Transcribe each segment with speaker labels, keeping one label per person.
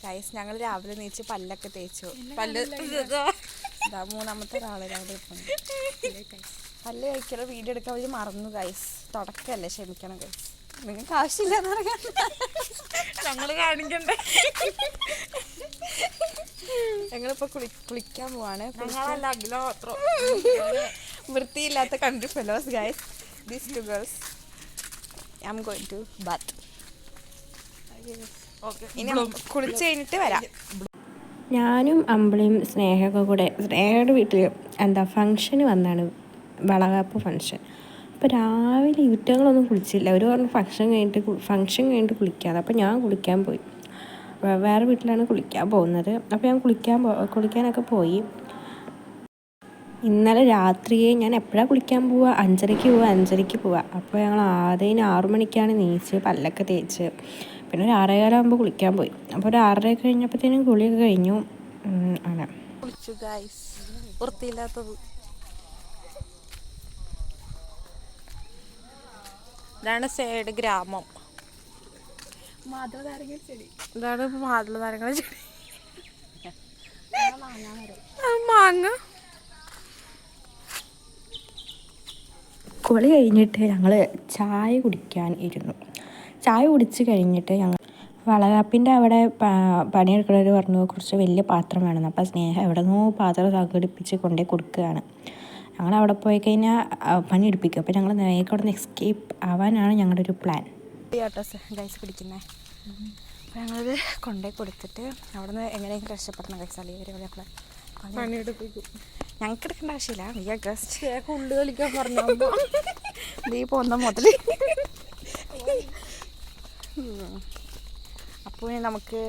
Speaker 1: Guys ഞങ്ങൾ രാവിലെ നീച്ച് പല്ലൊക്കെ തേച്ചു. പല്ല് ഇതാ മൂന്നാമത്തെ ഒരാള് രാവിലെ പല്ല് കഴിക്കലോ വീഡിയോ എടുക്കാൻ അവർ മറന്നു ഗൈസ്. തുടക്കല്ലേ, ക്ഷമിക്കണം ഗൈസ്. നിങ്ങൾക്ക് ആവശ്യമില്ലെന്ന് പറയാൻ ഞങ്ങൾ കാണിക്കണ്ടേ. ഞങ്ങളിപ്പോൾ കുളിക്കാൻ പോവാണ്. വൃത്തിയില്ലാത്ത country fellows guys. These two girls I am going to bath. ഇനി കുളിച്ച് കഴിഞ്ഞിട്ട് വരാം.
Speaker 2: ഞാനും അമ്പിളിയും സ്നേഹയൊക്കെ കൂടെ സ്നേഹയുടെ വീട്ടിൽ ഫങ്ഷന് വന്നാണ്, വളകാപ്പ് ഫങ്ഷൻ. അപ്പോൾ രാവിലെ ഇവറ്റങ്ങളൊന്നും കുളിച്ചില്ല. അവർ പറഞ്ഞു ഫങ്ഷൻ കഴിഞ്ഞിട്ട് കുളിക്കാതെ. അപ്പോൾ ഞാൻ കുളിക്കാൻ പോയി. വേറെ വീട്ടിലാണ് കുളിക്കാൻ പോകുന്നത്. അപ്പോൾ ഞാൻ കുളിക്കാനൊക്കെ പോയി. ഇന്നലെ രാത്രിയെ ഞാൻ എപ്പോഴാണ് കുളിക്കാൻ പോവുക, 5:30 പോവുക. അപ്പോൾ ഞങ്ങൾ ആദ്യം 6 മണിക്കാണ് നീച്ച് പല്ലൊക്കെ തേച്ച് പിന്നെ ഒരു 6:15 കുളിക്കാൻ പോയി. അപ്പോൾ ഒരു 6:30 കഴിഞ്ഞപ്പോഴത്തേനും കുളിയൊക്കെ കഴിഞ്ഞു. അങ്ങനെ
Speaker 1: കുളിച്ചു ഗൈസ്. വൃത്തിയില്ലാത്തത് ഇതാണ് സൈഡ് ഗ്രാമം. മാതളനാരങ്ങ ചെടി. ഇതാണ് മാതളനാരങ്ങ ചെടി. മാങ്ങ.
Speaker 2: കുളി കഴിഞ്ഞിട്ട് ഞങ്ങൾ ചായ കുടിക്കാൻ ഇരുന്നു. ചായ കുടിച്ച് കഴിഞ്ഞിട്ട് ഞങ്ങൾ വളകാപ്പിൻ്റെ അവിടെ പണിയെടുക്കുന്നവർ പറഞ്ഞു കുറച്ച് വലിയ പാത്രം വേണമെന്ന്. അപ്പോൾ സ്നേഹം എവിടെ നിന്നോ പാത്രം സംഘടിപ്പിച്ച് കൊണ്ടേ കൊടുക്കുകയാണ്. ഞങ്ങൾ അവിടെ പോയി കഴിഞ്ഞാൽ പണി എടുപ്പിക്കും. അപ്പോൾ ഞങ്ങൾ നേരെ അവിടെ നിന്ന് എസ്കേപ്പ് ആവാനാണ് ഞങ്ങളുടെ ഒരു പ്ലാൻ.
Speaker 1: ഗൈസ് പിടിക്കുന്നത്. അപ്പോൾ ഞങ്ങളത് കൊണ്ടേ കൊടുത്തിട്ട് അവിടെ നിന്ന് എങ്ങനെയെങ്കിലും രക്ഷപ്പെടണം ഗൈസ്. അല്ലെങ്കിൽ പണിയെടുപ്പിക്കും. ഞങ്ങൾക്ക് എടുക്കേണ്ട ആവശ്യമില്ല. നീ ഗസ്റ്റ് ഉള്ളു കളിക്കാൻ പറഞ്ഞു നീ പോന്ന മുതൽ. അപ്പോൾ നമുക്ക്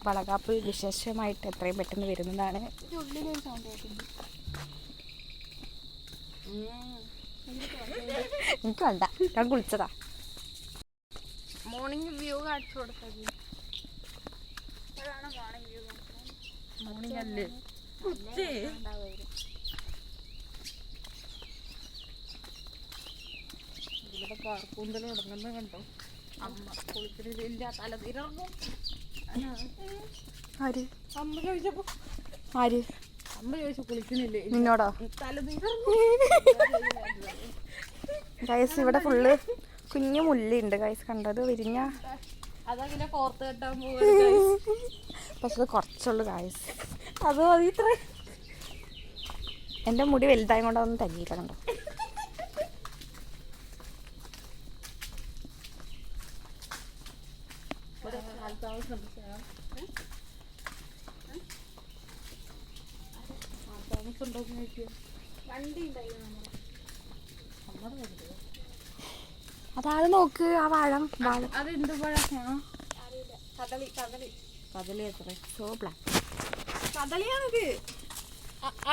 Speaker 1: വളകാപ്പ് വിശേഷമായിട്ട് എത്രയും പെട്ടെന്ന് വരുന്നതാണ്. എനിക്ക് വേണ്ട, ഞാൻ കുളിച്ചതാ. മോർണിംഗ് വ്യൂ കാണിച്ചു കൊടുത്തത്. മോർണിംഗ് അല്ലേ കാർക്കൂന്തൽ തുടങ്ങുന്ന കണ്ടോ. അമ്മ കുളിക്കലില്ല, തലതിരങ്ങും. ആര് അമ്മ ചോദിച്ചപ്പോ ആര് അമ്മ ചോദിച്ചു കുളിക്കുന്നില്ലേ നിന്നോടോ. ഗൈസ് ഇവിടെ ഫുള്ള് കുഞ്ഞു മുല്ലുണ്ട് ഗൈസ്. കണ്ടത് വിരിഞ്ഞ അതങ്ങനെ കോർത്ത് കെട്ടാൻ പോകും. പക്ഷെ അത് കുറച്ചുള്ളൂ ഗൈസ്. അത് മതി ഇത്ര. എൻ്റെ മുടി വലുതായത് കൊണ്ട് അതൊന്നും തരിയില്ല കണ്ടോ. അതാത് നോക്ക് ആ വാഴം. അതെന്ത് പഴം? കദളി എത്ര? സോ ബ്ലാക്ക് കദളിയാണത്.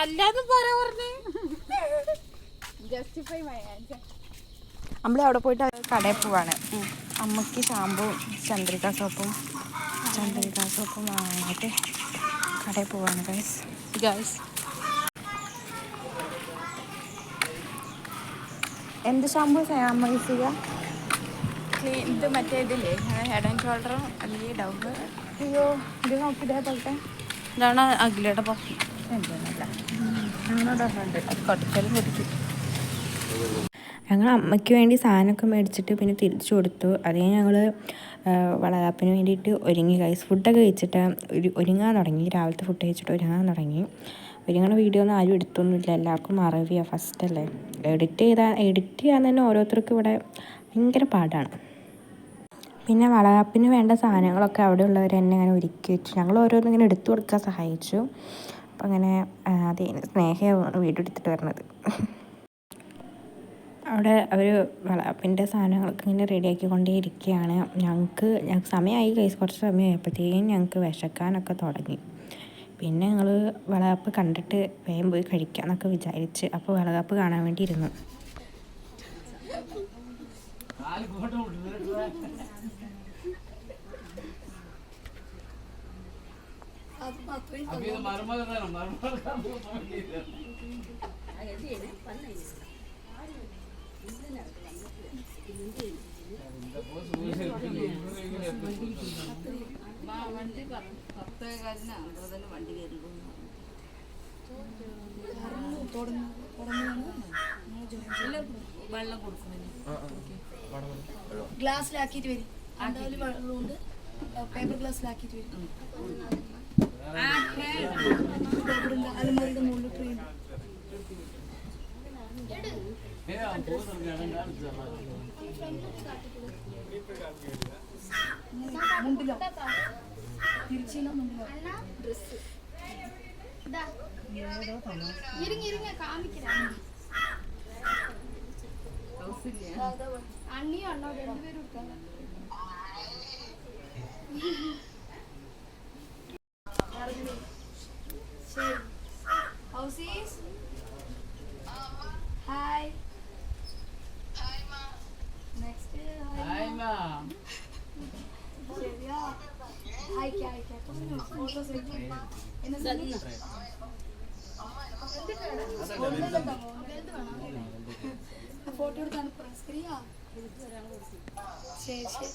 Speaker 1: അല്ലാതെ പറയാ പറഞ്ഞേ. Justify my answer. നമ്മൾ അവിടെ പോയിട്ട് കടയിൽ പോവാണ്. അമ്മയ്ക്ക് ഷാമ്പുവും ചന്ദ്രിക സോപ്പും വാങ്ങിയിട്ട് കടയിൽ പോവാണ് ഗൈസ്. എന്ത് ഷാമ്പു അമ്മ യൂസ് ചെയ്യുക? ഇത് മറ്റേ ഇതില്ലേ ഹെഡ് ആൻഡ് ഷോൾഡറും അല്ലെങ്കിൽ ഡവ്. അയ്യോ ഇത് നോക്കിയതേ പോലത്തെ ഇതാണ് അഖിലയുടെ പപ്പി. എന്തൊന്നുമില്ല അങ്ങനെ ഇടുന്നുണ്ട്. അത് കടിച്ചാലും കടിക്കും.
Speaker 2: ഞങ്ങൾ അമ്മയ്ക്ക് വേണ്ടി സാധനമൊക്കെ മേടിച്ചിട്ട് പിന്നെ തിരിച്ചു കൊടുത്തു. അത് കഴിഞ്ഞ് ഞങ്ങൾ വളകാപ്പിന് വേണ്ടിയിട്ട് ഒരുങ്ങി ഗൈസ്. ഫുഡൊക്കെ കഴിച്ചിട്ട് ഒരുങ്ങാൻ തുടങ്ങി. രാവിലത്തെ ഫുഡ് കഴിച്ചിട്ട് ഒരുങ്ങാൻ തുടങ്ങി. ഒരുങ്ങണ വീഡിയോ ഒന്നും ആരും എടുത്തൊന്നുമില്ല. എല്ലാവർക്കും മറവിയാണ്, ഫസ്റ്റല്ലേ. എഡിറ്റ് ചെയ്യാൻ തന്നെ ഓരോരുത്തർക്കും ഇവിടെ ഭയങ്കര പാടാണ്. പിന്നെ വളകാപ്പിന് വേണ്ട സാധനങ്ങളൊക്കെ അവിടെ ഉള്ളവർ തന്നെ അങ്ങനെ ഒരുക്കി വെച്ചു. ഞങ്ങൾ ഓരോന്നും ഇങ്ങനെ എടുത്തു കൊടുക്കാൻ സഹായിച്ചു. അപ്പം അങ്ങനെ സ്നേഹമാണ് വീഡിയോ എടുത്തിട്ട് വരുന്നത്. അവിടെ അവർ വളകാപ്പിൻ്റെ സാധനങ്ങളൊക്കെ ഇങ്ങനെ റെഡിയാക്കിക്കൊണ്ടേ ഇരിക്കുകയാണ്. ഞങ്ങൾക്ക് സമയമായി ഗൈസ്. കുറച്ച് സമയമായപ്പോഴത്തേക്കും ഞങ്ങൾക്ക് വിശക്കാനൊക്കെ തുടങ്ങി. പിന്നെ ഞങ്ങൾ വളകാപ്പ് കണ്ടിട്ട് വേഗം പോയി കഴിക്കാമെന്നൊക്കെ വിചാരിച്ച് അപ്പോൾ വളകാപ്പ് കാണാൻ വേണ്ടി ഇരുന്നു.
Speaker 3: വണ്ടി 10:15 അതുപോലെ തന്നെ വണ്ടി കയറി വെള്ളം കൊടുക്കുന്നു
Speaker 4: ഗ്ലാസ്സിലാക്കിയിട്ട് വരും അണ്ടാവില് വെള്ളമുണ്ട് പേപ്പർ ഗ്ലാസ്സിലാക്കിയിട്ട് വരും അലമാരിയുടെ മുകളിൽ ട്രെയിൻ മുണ്ടിലോ തിരിച്ചില്ല മുണ്ടിലോ ഡ്രസ് അണ്ണിയോ അണ്ണോ രണ്ടുപേരും എടുക്കാം ഹൗസീസ് ഹായ് നെക്സ്റ്റ് ശരിയാ അയക്കാം ഫോട്ടോസ് ഫോട്ടോ എടുക്കാൻ ശരിയാ ശരി ശരി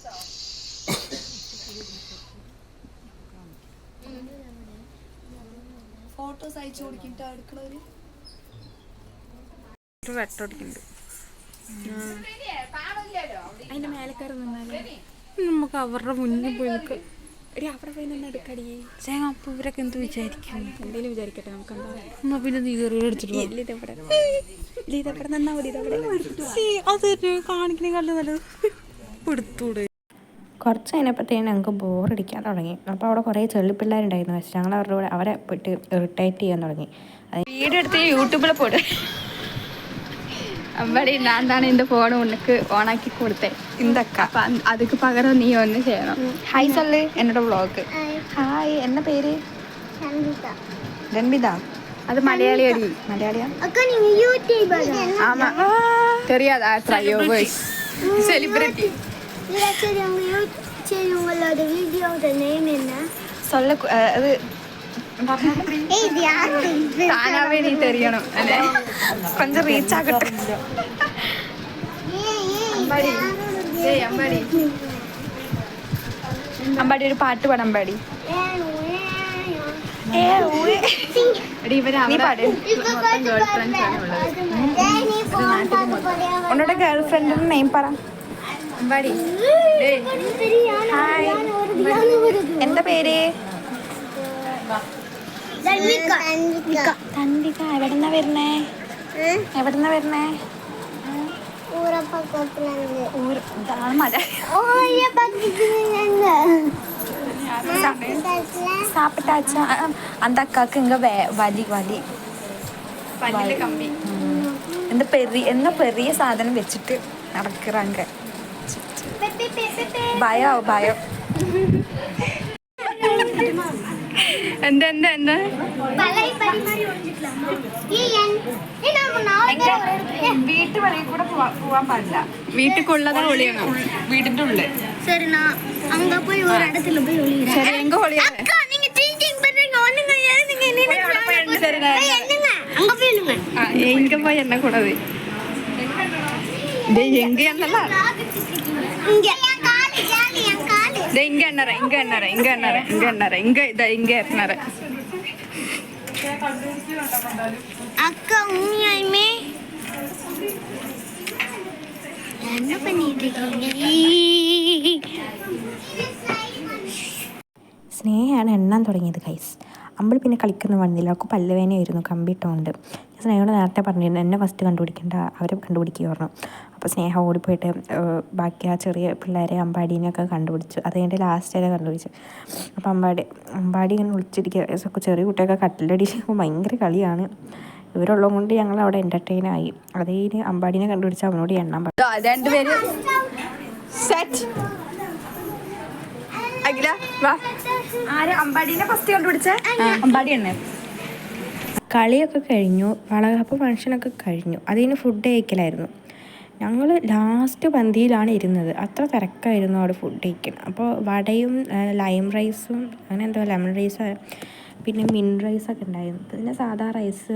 Speaker 4: ഫോട്ടോസ് അയച്ചു കൊടുക്കിട്ട് എടുക്കണവര്
Speaker 1: വെട്ടോടിക്കുന്നുണ്ട് അതിന്റെ മേലെ കയറി നിന്നാലേ നമുക്ക് അവരുടെ മുന്നിൽ പോയി നിൽക്കുക ഒരു അവിടെ പോയി നിന്ന് എടുക്കടി ചേങ്ങ അപ്പൊ ഇവരൊക്കെ എന്ത് വിചാരിക്കും എന്തെങ്കിലും വിചാരിക്കട്ടെ നമുക്ക് എന്താ പിന്നെ നീ കയറി എടുത്തിട്ട് ഇതെവിടെ നിന്നാ മതി അതൊരു കാണിക്കണേക്കാളും നല്ലത് എടുത്തൂടെ.
Speaker 2: കുറച്ച് കഴിഞ്ഞപ്പോഴത്തേനും ഞങ്ങൾക്ക് ബോറടിക്കാൻ തുടങ്ങി. അപ്പോൾ അവിടെ കുറേ ചെള്ളിപ്പിള്ളേരുണ്ടായിരുന്നു. പക്ഷേ ഞങ്ങൾ അവരുടെ കൂടെ അവരെ പോയിട്ട് ഇറിറ്റേറ്റ് ചെയ്യാൻ തുടങ്ങി.
Speaker 5: വീഡിയോ എടുത്ത് യൂട്യൂബിൽ പോട് അവിടെ நான் தானே இந்த ഫോൺ உனக்கு ഓണാക്കി കൊടുത്തേ
Speaker 2: ഇന്തൊക്കെ
Speaker 5: അപ്പം அதுக்கு പകരം നീ ഒന്ന് ചെയ്യണം. ഹായ് சொல்லு എന്നോട് വ്ളോഗ്.
Speaker 2: ഹായ് എന്ന പേര് രൺബിത.
Speaker 5: அது மலையாளி அடி.
Speaker 2: മലയാളിയാ?
Speaker 5: ஆமா தெரியாதா? ட்ரையோவர்ஸ் செலிபிரிட்டி
Speaker 4: உங்களோட வீடியோட நேம் என்ன
Speaker 2: சொல்ல அது
Speaker 5: താനാവേ നീ തെരിയണം അല്ലേ?
Speaker 2: கொஞ்சம் റീച്ച് ആകട്ടെ. അമ്പാടി ഒരു പാട്ട് പാടാൻ പാടി. ഉന്നോട് ഗേൾ ഫ്രണ്ടിന്റെ നെയിം പറ. അമ്പാടി ഹായ് എന്താ പേര്? തൻവിക. എവിടെന്നാ വരണേ? എവിടെന്നാ വരണേ? സാപ്പിട്ടാച്ച அந்த அக்காக்கு இங்க வலி வலி
Speaker 5: കമ്പി
Speaker 2: என்ன பெரிய சாதனம் வச்சுட்டு நடக்கிறாங்க. பயம் பயம்.
Speaker 5: എന്താ എന്താ എന്താ
Speaker 2: വീട്ടു വെളിയിൽ കൂടെ പോവാൻ പാടില്ല.
Speaker 5: വീട്ടിക്കുള്ളതാ ഒളിയണം.
Speaker 2: വീടിന്റെ ഉള്ളിൽ.
Speaker 4: சரி நான் அங்க போய் ஒரு இடத்துல போய் ஒளியிறேன்.
Speaker 5: சரி எங்க ஒளியற?
Speaker 4: அக்கா நீங்க டீச்சிங் பண்றீங்க ஒண்ணுங்க ஏனுங்க என்ன
Speaker 5: சரி நான்
Speaker 4: என்னங்க அங்க போயிடுங்க.
Speaker 5: எங்க போய் என்ன கூடாது? டேய் எங்க என்னல?
Speaker 4: இங்க என் காலு
Speaker 5: டேய் இங்க என்னற இங்க என்னற இங்க என்னற இங்க என்னற இங்க இத இங்க என்னற.
Speaker 4: அக்கா உண்மையாலுமே என்ன பண்ணிட்டு இருக்கீங்க?
Speaker 2: സ്നേഹയാണ് എണ്ണാൻ തുടങ്ങിയത് ഗൈസ്. അമ്പിൾ പിന്നെ കളിക്കുന്ന വന്നില്ല. അവൾക്ക് പല്ലുവേനയായിരുന്നു കമ്പിട്ടുകൊണ്ട്. സ്നേഹയോട് നേരത്തെ പറഞ്ഞിരുന്നു എന്നെ ഫസ്റ്റ് കണ്ടുപിടിക്കേണ്ട, അവരെ കണ്ടുപിടിക്കുക പറഞ്ഞു. അപ്പോൾ സ്നേഹ ഓടിപ്പോയിട്ട് ബാക്കി ആ ചെറിയ പിള്ളേരെ അമ്പാടീനെയൊക്കെ കണ്ടുപിടിച്ചു. അത് കഴിഞ്ഞിട്ട് ലാസ്റ്റ് വരെ കണ്ടുപിടിച്ചു. അപ്പോൾ അമ്പാടി ഇങ്ങനെ വിളിച്ചിരിക്കുക. ചെറിയ കുട്ടിയൊക്കെ കട്ടിലടി ഭയങ്കര കളിയാണ്. ഇവരുള്ളത് കൊണ്ട് ഞങ്ങൾ അവിടെ എൻ്റർടൈനായി. അതേ അമ്പാടീനെ കണ്ടുപിടിച്ച് അവനോട് എണ്ണാൻ പറഞ്ഞു.
Speaker 5: രണ്ടുപേര് സെറ്റ് അഖില വാ.
Speaker 2: ആര് അമ്പാടീനെ ഫസ്റ്റ് കണ്ടുപിടിച്ചേ? അമ്പാടി എണ്ണ. കളിയൊക്കെ കഴിഞ്ഞു, വളകാപ്പ് ഫങ്ഷനൊക്കെ കഴിഞ്ഞു. അതിന് ഫുഡ് കഴിക്കലായിരുന്നു. ഞങ്ങൾ ലാസ്റ്റ് പന്തിയിലാണ് ഇരുന്നത്. അത്ര തിരക്കായിരുന്നു അവിടെ ഫുഡ് കഴിക്കണം. അപ്പോൾ വടയും ലൈം റൈസും അങ്ങനെ എന്തോ ലെമൺ റൈസ് പിന്നെ മിൻ റൈസൊക്കെ ഉണ്ടായിരുന്നു. പിന്നെ സാധാ റൈസ്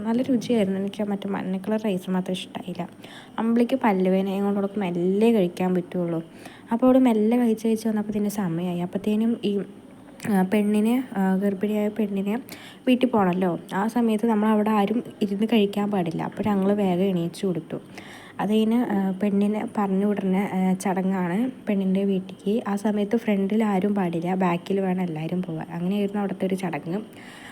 Speaker 2: നല്ല രുചിയായിരുന്നു. എനിക്ക് മറ്റേ മഞ്ഞ കളർ റൈസ് മാത്രം ഇഷ്ടമായില്ല. അമ്പിളിക്ക് പല്ലുവേനയും കൊണ്ട് അവൾക്ക് മെല്ലെ കഴിക്കാൻ പറ്റുള്ളൂ. അപ്പോൾ അവിടെ മെല്ലെ കഴിച്ച് വന്നപ്പോൾ തന്നെ സമയമായി. അപ്പോഴത്തേനും ഈ പെണ്ണിനെ ഗർഭിണിയായ പെണ്ണിനെ വീട്ടിൽ പോകണമല്ലോ. ആ സമയത്ത് നമ്മളവിടെ ആരും ഇരുന്ന് കഴിക്കാൻ പാടില്ല. അപ്പോൾ ഞങ്ങൾ വേഗം എണീച്ചു കൊടുത്തു. അതിന് പെണ്ണിനെ പറഞ്ഞു വിടുന്ന ചടങ്ങാണ് പെണ്ണിൻ്റെ വീട്ടിലേക്ക്. ആ സമയത്ത് ഫ്രണ്ടിൽ ആരും പാടില്ല, ബാക്കിൽ വേണം എല്ലാവരും പോകാൻ. അങ്ങനെയായിരുന്നു അവിടുത്തെ ഒരു ചടങ്ങ്.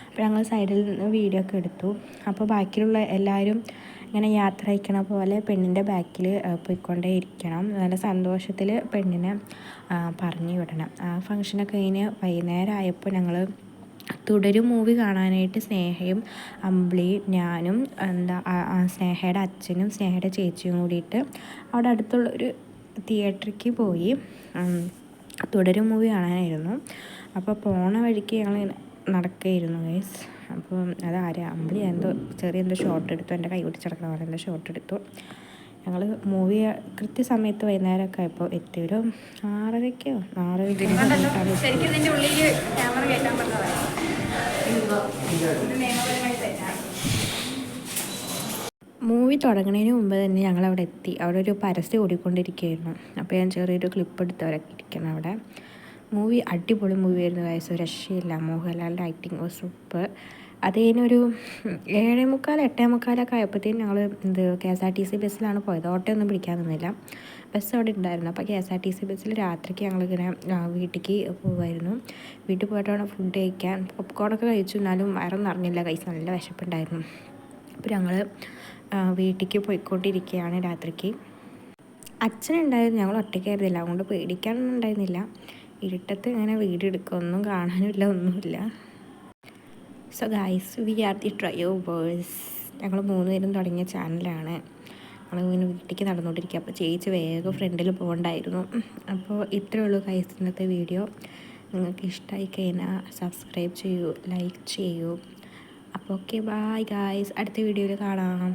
Speaker 2: അപ്പോൾ ഞങ്ങൾ സൈഡിൽ നിന്ന് വീഡിയോ ഒക്കെ എടുത്തു. അപ്പോൾ ബാക്കിയുള്ള എല്ലാവരും ഇങ്ങനെ യാത്ര അയക്കണ പോലെ പെണ്ണിൻ്റെ ബാക്കിൽ പോയിക്കൊണ്ടേ ഇരിക്കണം. നല്ല സന്തോഷത്തിൽ പെണ്ണിനെ പറഞ്ഞു വിടണം. ആ ഫംഗ്ഷനൊക്കെ കഴിഞ്ഞ് വൈകുന്നേരം ആയപ്പോൾ ഞങ്ങൾ തുടരും മൂവി കാണാനായിട്ട് സ്നേഹയും അമ്പിളിയും ഞാനും സ്നേഹയുടെ അച്ഛനും സ്നേഹയുടെ ചേച്ചിയും കൂടിയിട്ട് അവിടെ അടുത്തുള്ളൊരു തിയേറ്ററിലേക്ക് പോയി. തുടരും മൂവി കാണാനായിരുന്നു. അപ്പോൾ പോണ വഴിക്ക് ഞങ്ങൾ നടക്കുകയായിരുന്നു ഗൈസ്. അപ്പോൾ അതാരാ അമ്പിളി എന്തോ ഷോട്ട് എടുത്തു, എൻ്റെ കൈ പിടിച്ചടക്കണ പോലെ എന്തോ ഷോട്ട് എടുത്തു. ഞങ്ങൾ മൂവി കൃത്യസമയത്ത് വൈകുന്നേരമൊക്കെ ആയപ്പോൾ എത്തി. ഒരു 6:30 മൂവി തുടങ്ങുന്നതിന് മുമ്പ് തന്നെ ഞങ്ങളവിടെ എത്തി. അവിടെ ഒരു പരസ്യം ഓടിക്കൊണ്ടിരിക്കുകയായിരുന്നു. അപ്പോൾ ഞാൻ ചെറിയൊരു ക്ലിപ്പ് എടുത്ത് അവരൊക്കെ ഇരിക്കണം അവിടെ. മൂവി അടിപൊളി മൂവിയായിരുന്നു ഗൈസ്, രക്ഷയില്ല. മോഹൻലാലിൻ്റെ ആക്ടിങ് സൂപ്പർ. അത് കഴിഞ്ഞൊരു 7:45 8:45 ആയപ്പോഴത്തേക്കും ഞങ്ങൾ KSRTC ബസ്സിലാണ് പോയത്. ഓട്ടോ ഒന്നും പിടിക്കാൻ നിന്നില്ല, ബസ് അവിടെ ഉണ്ടായിരുന്നു. അപ്പോൾ KSRTC ബസ്സിൽ രാത്രിക്ക് ഞങ്ങളിങ്ങനെ വീട്ടിലേക്ക് പോകുമായിരുന്നു. വീട്ടിൽ പോയിട്ടാണ് ഫുഡ് കഴിക്കാൻ പോപ്കോണൊക്കെ കഴിച്ചു. എന്നാലും വയറൊന്നും അറിഞ്ഞില്ല ഗൈസ്, നല്ല വിശപ്പുണ്ടായിരുന്നു. അപ്പോൾ ഞങ്ങൾ വീട്ടിലേക്ക് പോയിക്കൊണ്ടിരിക്കുകയാണ് രാത്രിക്ക്. അച്ഛനുണ്ടായിരുന്നു, ഞങ്ങൾ ഒറ്റയ്ക്കായിരുന്നില്ല, അതുകൊണ്ട് പേടിക്കാനൊന്നും ഉണ്ടായിരുന്നില്ല. ഇരുട്ടത്ത് ഇങ്ങനെ വീഡിയോ എടുക്കുക, ഒന്നും കാണാനുമില്ല, ഒന്നുമില്ല. So guys, we are the drivers. ഞങ്ങൾ 3 പേരും തുടങ്ങിയ ചാനലാണ്. ഞങ്ങളിങ്ങനെ വീട്ടിലേക്ക് നടന്നുകൊണ്ടിരിക്കുക. അപ്പോൾ ചേച്ചി വേഗം ഫ്രണ്ടിൽ പോകണ്ടായിരുന്നു. അപ്പോൾ ഇത്രയേ ഉള്ളൂ ഗൈസ് ഇന്നത്തെ വീഡിയോ. നിങ്ങൾക്ക് ഇഷ്ടമായി കഴിഞ്ഞാൽ സബ്സ്ക്രൈബ് ചെയ്യൂ, ലൈക്ക് ചെയ്യൂ. അപ്പോൾ ഓക്കെ, ബൈ ഗൈസ്, അടുത്ത വീഡിയോയിൽ കാണാം.